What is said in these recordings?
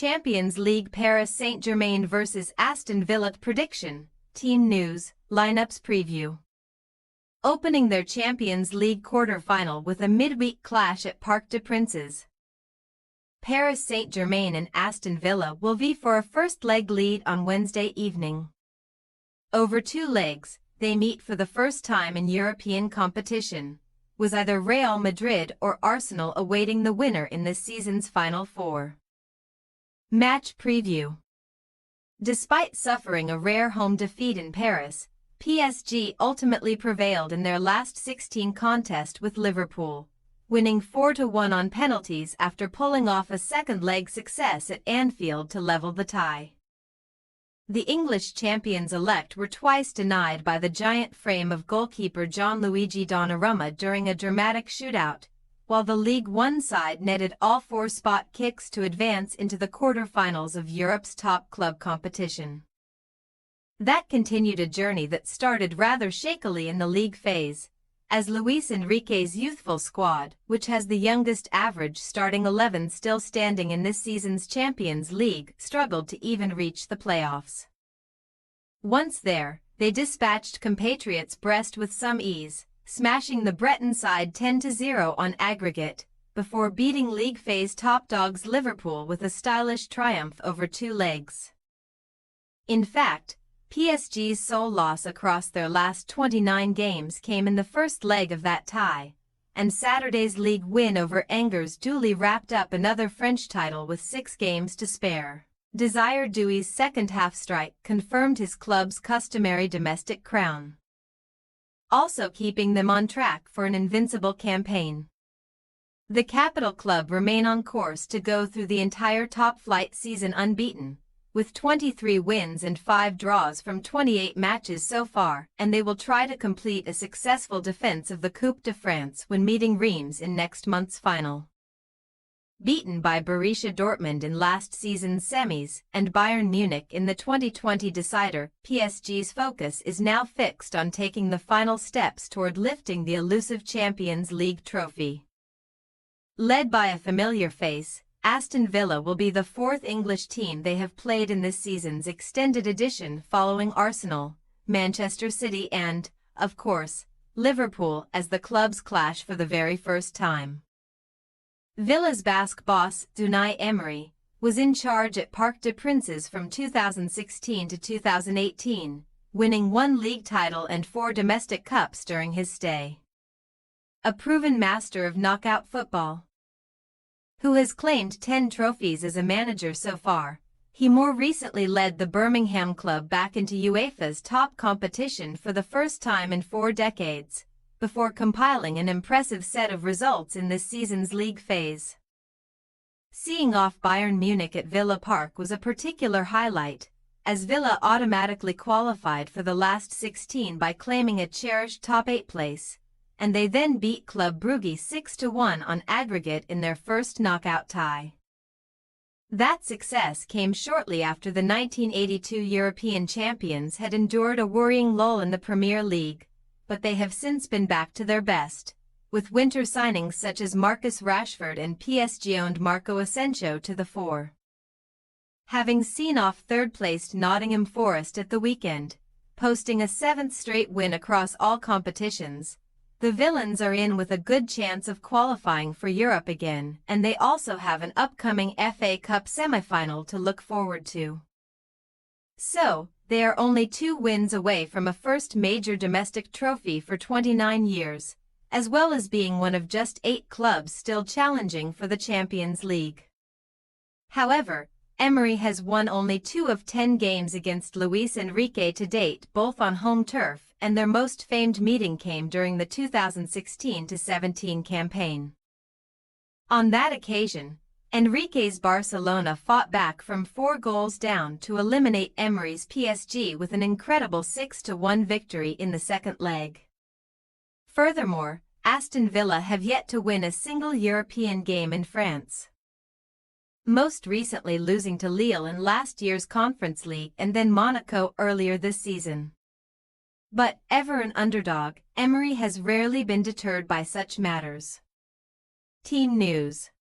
Champions League Paris Saint-Germain vs Aston Villa prediction, team news, lineups preview. Opening their Champions League quarter-final with a midweek clash at Parc des Princes. Paris Saint-Germain and Aston Villa will vie for a first-leg lead on Wednesday evening. Over 2 legs, they meet for the first time in European competition, with either Real Madrid or Arsenal awaiting the winner in this season's Final Four. Match preview. Despite suffering a rare home defeat in Paris, PSG ultimately prevailed in their last 16 contest with Liverpool, winning 4-1 on penalties after pulling off a second-leg success at Anfield to level the tie. The English champions-elect were twice denied by the giant frame of goalkeeper Gianluigi Donnarumma during a dramatic shootout, while the League One side netted all 4 spot kicks to advance into the quarter-finals of Europe's top club competition. That continued a journey that started rather shakily in the league phase, as Luis Enrique's youthful squad, which has the youngest average starting 11 still standing in this season's Champions League, struggled to even reach the playoffs. Once there, they dispatched compatriots Brest with some ease, smashing the Breton side 10-0 on aggregate, before beating league phase top dogs Liverpool with a stylish triumph over 2 legs. In fact, PSG's sole loss across their last 29 games came in the first leg of that tie, and Saturday's league win over Angers duly wrapped up another French title with 6 games to spare. Desire Doui's second-half strike confirmed his club's customary domestic crown, also keeping them on track for an invincible campaign. The capital club remain on course to go through the entire top-flight season unbeaten, with 23 wins and 5 draws from 28 matches so far, and they will try to complete a successful defense of the Coupe de France when meeting Reims in next month's final. Beaten by Borussia Dortmund in last season's semis and Bayern Munich in the 2020 decider, PSG's focus is now fixed on taking the final steps toward lifting the elusive Champions League trophy. Led by a familiar face, Aston Villa will be the 4th English team they have played in this season's extended edition, following Arsenal, Manchester City and, of course, Liverpool as the clubs clash for the very first time. Villa's Basque boss, Unai Emery, was in charge at Parc des Princes from 2016 to 2018, winning 1 league title and 4 domestic cups during his stay. A proven master of knockout football, who has claimed 10 trophies as a manager so far, he more recently led the Birmingham club back into UEFA's top competition for the first time in 4 decades, before compiling an impressive set of results in this season's league phase. Seeing off Bayern Munich at Villa Park was a particular highlight, as Villa automatically qualified for the last 16 by claiming a cherished top 8 place, and they then beat Club Brugge 6-1 on aggregate in their first knockout tie. That success came shortly after the 1982 European champions had endured a worrying lull in the Premier League, but they have since been back to their best, with winter signings such as Marcus Rashford and PSG-owned Marco Asensio to the fore. Having seen off third-placed Nottingham Forest at the weekend, posting a 7th straight win across all competitions, the Villains are in with a good chance of qualifying for Europe again, and they also have an upcoming FA Cup semi-final to look forward to. So, they are only 2 wins away from a first major domestic trophy for 29 years, as well as being one of just 8 clubs still challenging for the Champions League. However, Emery has won only 2 of 10 games against Luis Enrique to date, both on home turf, and their most famed meeting came during the 2016-17 campaign. On that occasion, Enrique's Barcelona fought back from 4 goals down to eliminate Emery's PSG with an incredible 6-1 victory in the second leg. Furthermore, Aston Villa have yet to win a single European game in France, most recently losing to Lille in last year's Conference League and then Monaco earlier this season. But, ever an underdog, Emery has rarely been deterred by such matters. Team news.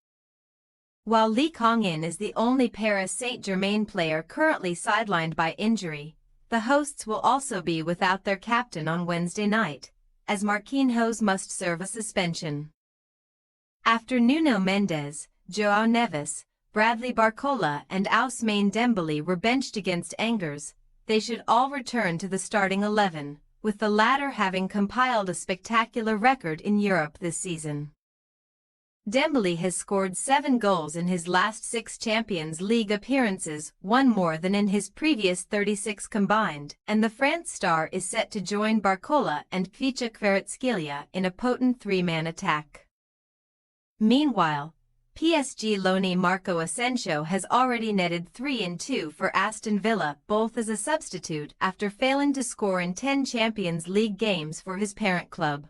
While Lee Kong-in is the only Paris Saint-Germain player currently sidelined by injury, the hosts will also be without their captain on Wednesday night, as Marquinhos must serve a suspension. After Nuno Mendes, João Neves, Bradley Barcola and Ousmane Dembele were benched against Angers, they should all return to the starting 11, with the latter having compiled a spectacular record in Europe this season. Dembele has scored 7 goals in his last 6 Champions League appearances, one more than in his previous 36 combined, and the France star is set to join Barcola and Kvaratskhelia in a potent 3-man attack. Meanwhile, PSG loanee Marco Asensio has already netted 3 and 2 for Aston Villa, both as a substitute after failing to score in 10 Champions League games for his parent club.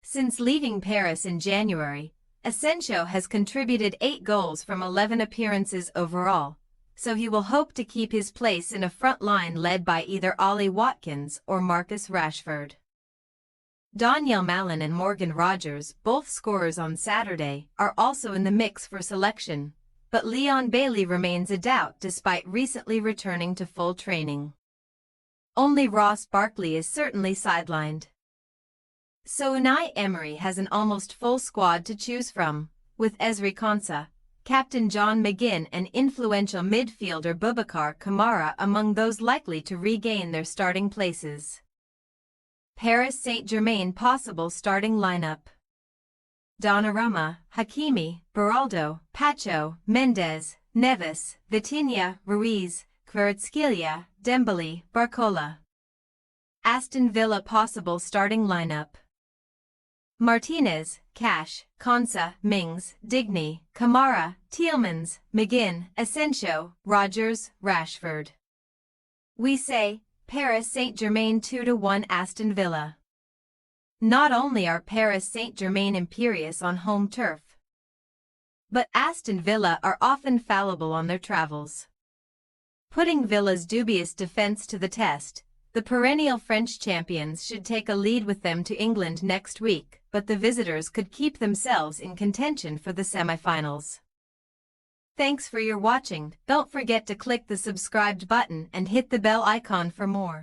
Since leaving Paris in January, Asensio has contributed 8 goals from 11 appearances overall, so he will hope to keep his place in a front line led by either Ollie Watkins or Marcus Rashford. Daniel Malin and Morgan Rogers, both scorers on Saturday, are also in the mix for selection, but Leon Bailey remains a doubt despite recently returning to full training. Only Ross Barkley is certainly sidelined. So Unai Emery has an almost full squad to choose from, with Ezri Konsa, captain John McGinn and influential midfielder Boubacar Kamara among those likely to regain their starting places. Paris Saint-Germain possible starting lineup: Donnarumma, Hakimi, Beraldo, Pacho, Mendes, Neves, Vitinha, Ruiz, Kvaratskhelia, Dembele, Barcola. Aston Villa possible starting lineup: Martinez, Cash, Konsa, Mings, Digny, Kamara, Tielemans, McGinn, Asensio, Rogers, Rashford. We say, Paris Saint-Germain 2-1 Aston Villa. Not only are Paris Saint-Germain imperious on home turf, but Aston Villa are often fallible on their travels. Putting Villa's dubious defense to the test, the perennial French champions should take a lead with them to England next week, but the visitors could keep themselves in contention for the semi-finals. Thanks for your watching. Don't forget to click the subscribed button and hit the bell icon for more.